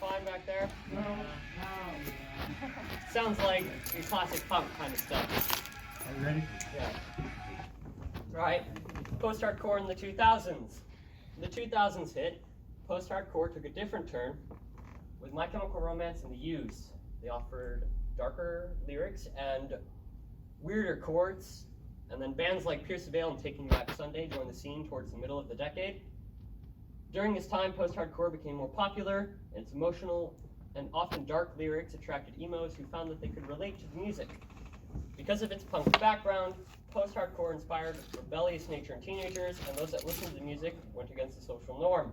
fine back there? No. Sounds like your classic punk kind of stuff. Are you ready? Yeah. Right. Post-hardcore in the 2000s. The 2000s hit. Post-hardcore took a different turn with My Chemical Romance and The Used. They offered darker lyrics and weirder chords. And then bands like Pierce the Veil and Taking Back Sunday joined the scene towards the middle of the decade. During this time, post-hardcore became more popular, and its emotional and often dark lyrics attracted emos who found that they could relate to the music. Because of its punk background, post-hardcore inspired rebellious nature in teenagers, and those that listened to the music went against the social norm.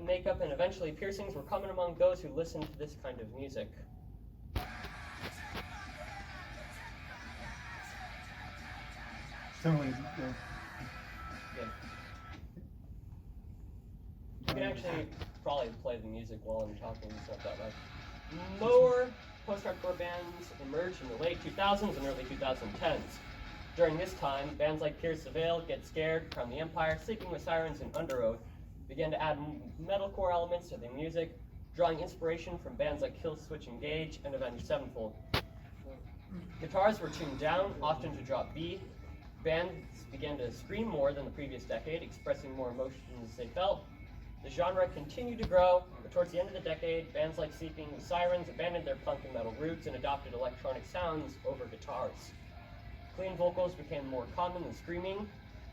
Makeup and eventually piercings were common among those who listened to this kind of music. Tell me when it's go. Good. You can actually probably play the music while I'm talking, so not that much. More post-hardcore bands emerged in the late 2000s and early 2010s. During this time, bands like Pierce the Veil, Get Scared, Crown the Empire, Sleeping with Sirens, and Under Oath began to add metalcore elements to their music, drawing inspiration from bands like Killswitch Engage and Avenged Sevenfold. Guitars were tuned down, often to drop B. Bands began to scream more than the previous decade, expressing more emotions they felt. The genre continued to grow, but towards the end of the decade, bands like Sleeping with Sirens abandoned their punk and metal roots and adopted electronic sounds over guitars. Clean vocals became more common than screaming.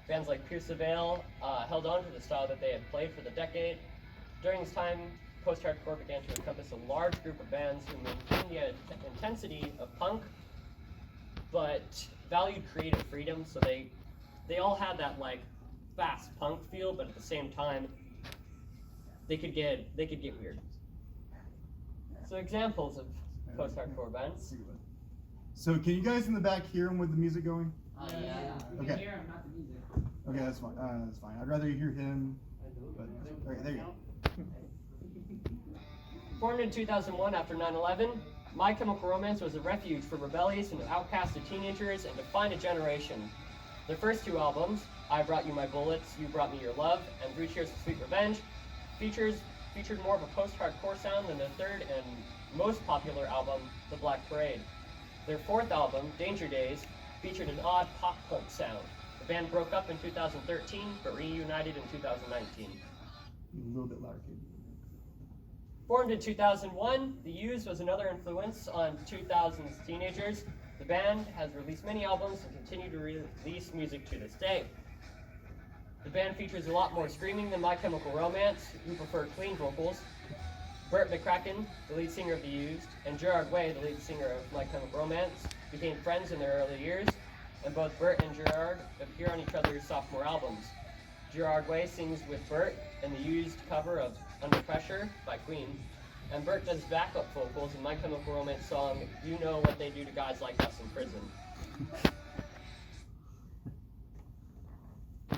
Bands like Pierce the Veil held on to the style that they had played for the decade. During this time, post-hardcore began to encompass a large group of bands who maintained the intensity of punk, but valued creative freedom, so they all had that like fast punk feel, but at the same time they could get weird. So examples of post-hardcore bands. So can you guys in the back hear him with the music going? Yeah. Okay. Can hear him, not the music. Okay, that's fine. That's fine. I'd rather hear him. But okay, there you go. Formed in 2001 after 9/11, My Chemical Romance was a refuge for rebellious and outcasted teenagers and defined a generation. Their first two albums, I Brought You My Bullets, You Brought Me Your Love, and 3 Cheers for Sweet Revenge, featured more of a post-hardcore sound than their third and most popular album, The Black Parade. Their fourth album, Danger Days, featured an odd pop-punk sound. The band broke up in 2013, but reunited in 2019. A little bit louder, kid. Formed in 2001, The Used was another influence on 2000s teenagers. The band has released many albums and continue to release music to this day. The band features a lot more screaming than My Chemical Romance, who prefer clean vocals. Burt McCracken, the lead singer of The Used, and Gerard Way, the lead singer of My Chemical Romance, became friends in their early years, and both Burt and Gerard appear on each other's sophomore albums. Gerard Way sings with Burt in the Used cover of Under Pressure by Queen, and Burt does backup vocals in My Chemical Romance song You Know What They Do to Guys Like Us in Prison.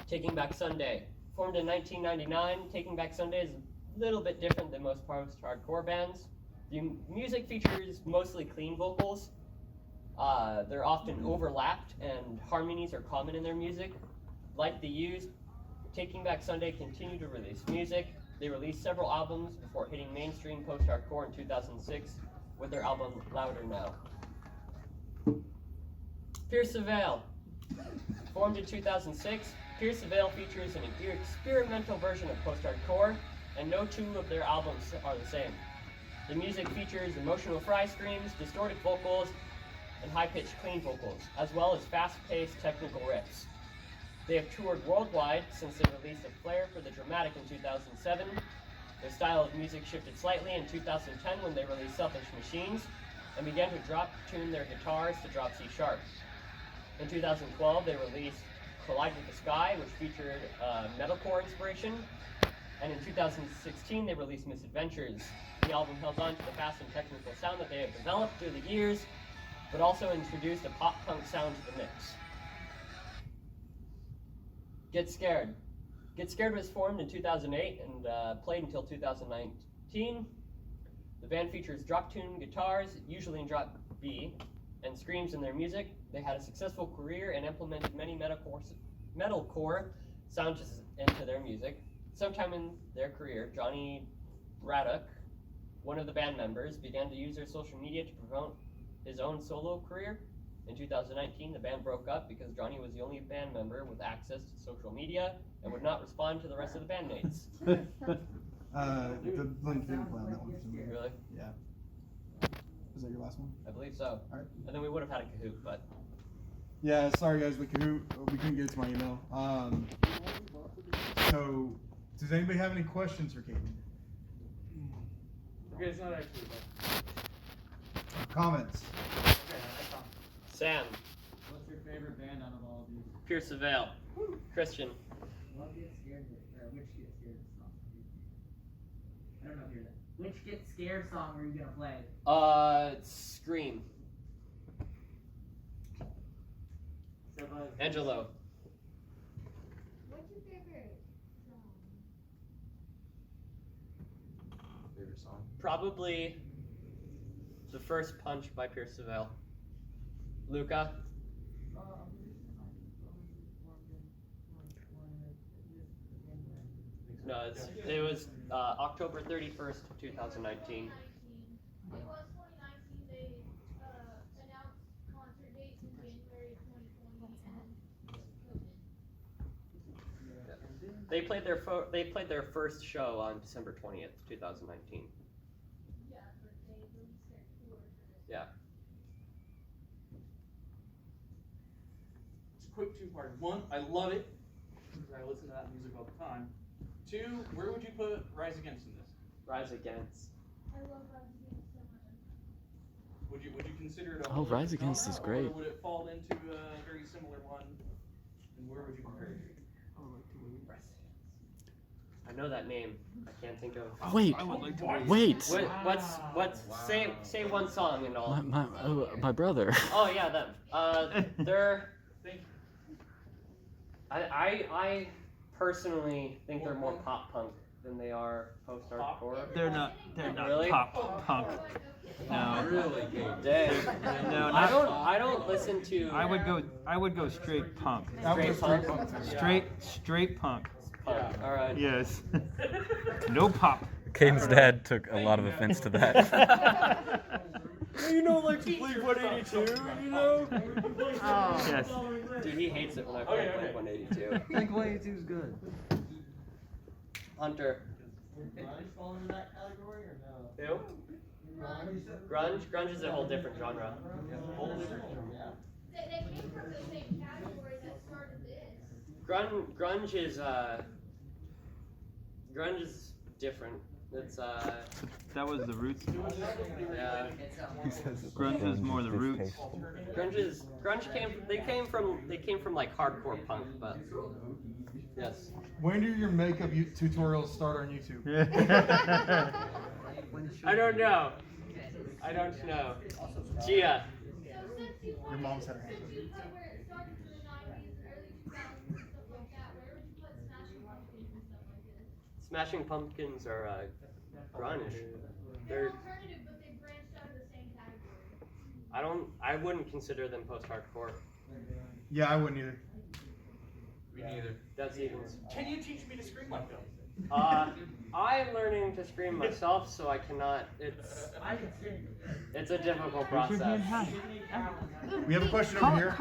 Taking Back Sunday. Formed in 1999, Taking Back Sunday is a little bit different than most post-hardcore bands. The music features mostly clean vocals. They're often overlapped, and harmonies are common in their music. Like The Used, Taking Back Sunday continued to release music. They released several albums before hitting mainstream post-hardcore in 2006 with their album Louder Now. Pierce the Veil. Formed in 2006, Pierce the Veil features an experimental version of post-hardcore, and no two of their albums are the same. The music features emotional fry screams, distorted vocals, and high-pitched clean vocals, as well as fast-paced technical riffs. They have toured worldwide since they released A Flare for the Dramatic in 2007. Their style of music shifted slightly in 2010 when they released Selfish Machines, and began to drop-tune their guitars to drop C sharp. In 2012, they released Collide with the Sky, which featured metalcore inspiration, and in 2016, they released Misadventures. The album held on to the fast and technical sound that they have developed through the years, but also introduced a pop-punk sound to the mix. Get Scared. Get Scared was formed in 2008 and played until 2019. The band features drop-tune guitars, usually in drop B, and screams in their music. They had a successful career and implemented many metalcore sounds into their music. Sometime in their career, Johnny Raddock, one of the band members, began to use their social media to promote his own solo career. In 2019, the band broke up because Johnny was the only band member with access to social media and would not respond to the rest of the bandmates. The link didn't play on that one for some reason. Really? Yeah. Was that your last one? I believe so. Alright. And then we would have had a Kahoot, but Yeah, sorry guys, we couldn't get it to my email. So, does anybody have any questions for Caden? Okay, it's not actually, but. Comments? Okay, I come. Sam, What's your favorite band out of all of these? Pierce the Veil, Christian. What gets scared? Which gets scared song? I don't know if you're that. Which get scared song are you gonna play? Scream. Sebas. Angelo. What's your favorite song? Favorite song? Probably the first Punch by Pierce the Veil. Luca. No, it was October 31st, 2019. It was 2019. They announced concert dates in January 2020 and They played their first show on December 20th, 2019. yeah, but they released their tour for this. Yeah. It's a quick two-part. One, I love it. I listen to that music all the time. Two, where would you put Rise Against in this? Rise Against. I love Rise Against so much. Would you consider it a Oh, whole Rise different Against is genre, great. Or would it fall into a very similar one? And where would you compare it to? I know that name. I can't think of. Wait, wait. What's say one song and all. My brother. Oh yeah, them. They're. I personally think they're more pop punk than they are post-hardcore. They're not Really? pop punk. No. Really, Dang. No, I don't listen to. I would go straight punk. That was Straight straight punk? punk. Straight punk. Punk. All right. Yes. No pop. Caden's dad took a lot of offense to that. You know, like Blink-182, you know? Yes. Dude, he hates it when I play Blink-182. Blink-182 is good. Hunter. fall into that category or no? Who? Grunge? Grunge is a whole different genre. They came from the same category that started this. Grunge is different. It's That was the roots. yeah. Grunge is more the roots. Grunge came from like hardcore punk, but yes. When do your makeup tutorials start on YouTube? I don't know. Gia. So since you Your mom's had her hand since you put where it started in the 90s, early 2000s and stuff like that, where would you put Smashing Pumpkins and stuff like this? Smashing Pumpkins are grunge. They're alternative, but they branched out of the same category. I wouldn't consider them post-hardcore. Yeah, I wouldn't either. Me neither. That's even. Can you teach me to scream like them? I'm learning to scream myself, so I cannot. It's a difficult process. We have a question over here.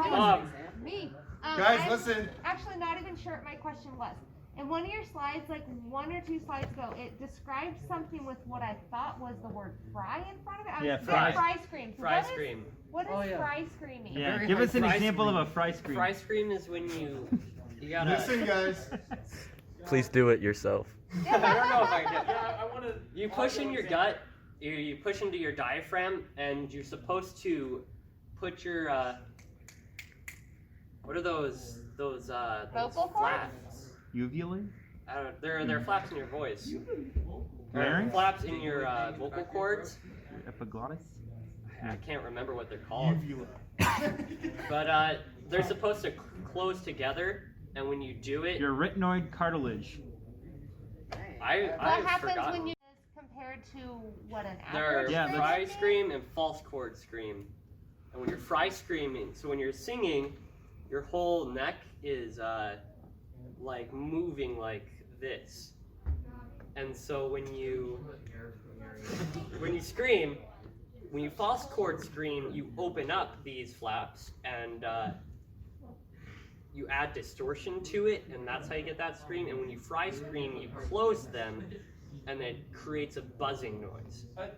Me. Guys, I'm listen. actually not even sure what my question was. In one of your slides, like 1 or 2 slides ago, it described something with what I thought was the word fry in front of it. Yeah, said fry. Fry scream. So Fry scream. What is fry screaming? Yeah. Very Give high us an fry example scream. of a fry scream. Fry scream is when you gotta. Listen, guys. Please do it yourself. I don't know if I can. Yeah, I want to. You push in your gut. You push into your diaphragm, and you're supposed to put your what are those Vocal cords? flaps? Uvula? They're flaps in your voice. Larynx? Flaps in your vocal cords. Epiglottis? I can't remember what they're called, Uvula. but they're supposed to close together, and when you do it, Your retinoid cartilage. What I've happens forgotten. when you compared to what an They're average Yeah, scream fry is? scream and false chord scream. And when you're fry screaming, so when you're singing, your whole neck is like moving like this. And so when you scream, when you false chord scream, you open up these flaps and you add distortion to it, and that's how you get that scream. And when you fry scream, you close them, and it creates a buzzing noise. I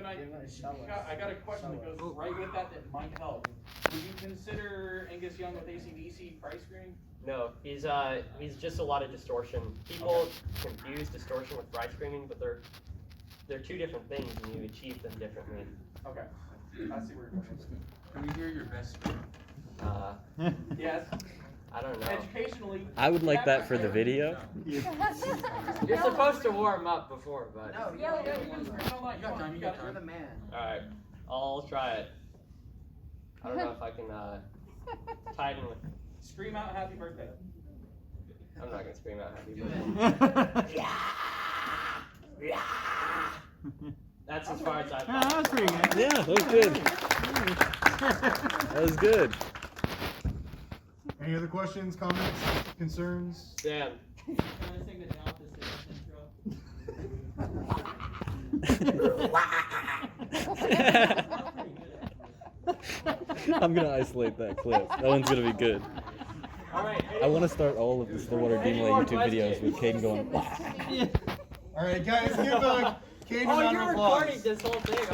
got a question that goes right with that might help. Would you consider Angus Young with AC/DC fry screaming? No, he's just a lot of distortion. People confuse distortion with fry screaming, but they're two different things, and you achieve them differently. Okay, I see where you're going. Can we hear your best? Yes. I don't know. Educationally. I would like that for the video. You're supposed to warm up before, but. No, you can scream all night. You got time. You got time. You're the man. All right, I'll try it. I don't know if I can tie it in with. Scream out happy birthday. I'm not gonna scream out happy birthday. That's as far as I've that was pretty good. Yeah, that was good. That was good. Any other questions, comments, concerns? Dan. Can I sing the opposite intro? I'm gonna isolate that clip. That one's gonna be good. All right. I want to start all of the Stillwater DeMolay YouTube videos with Caden going. All right, guys, give Caden a Oh, round you're of applause. recording this whole thing.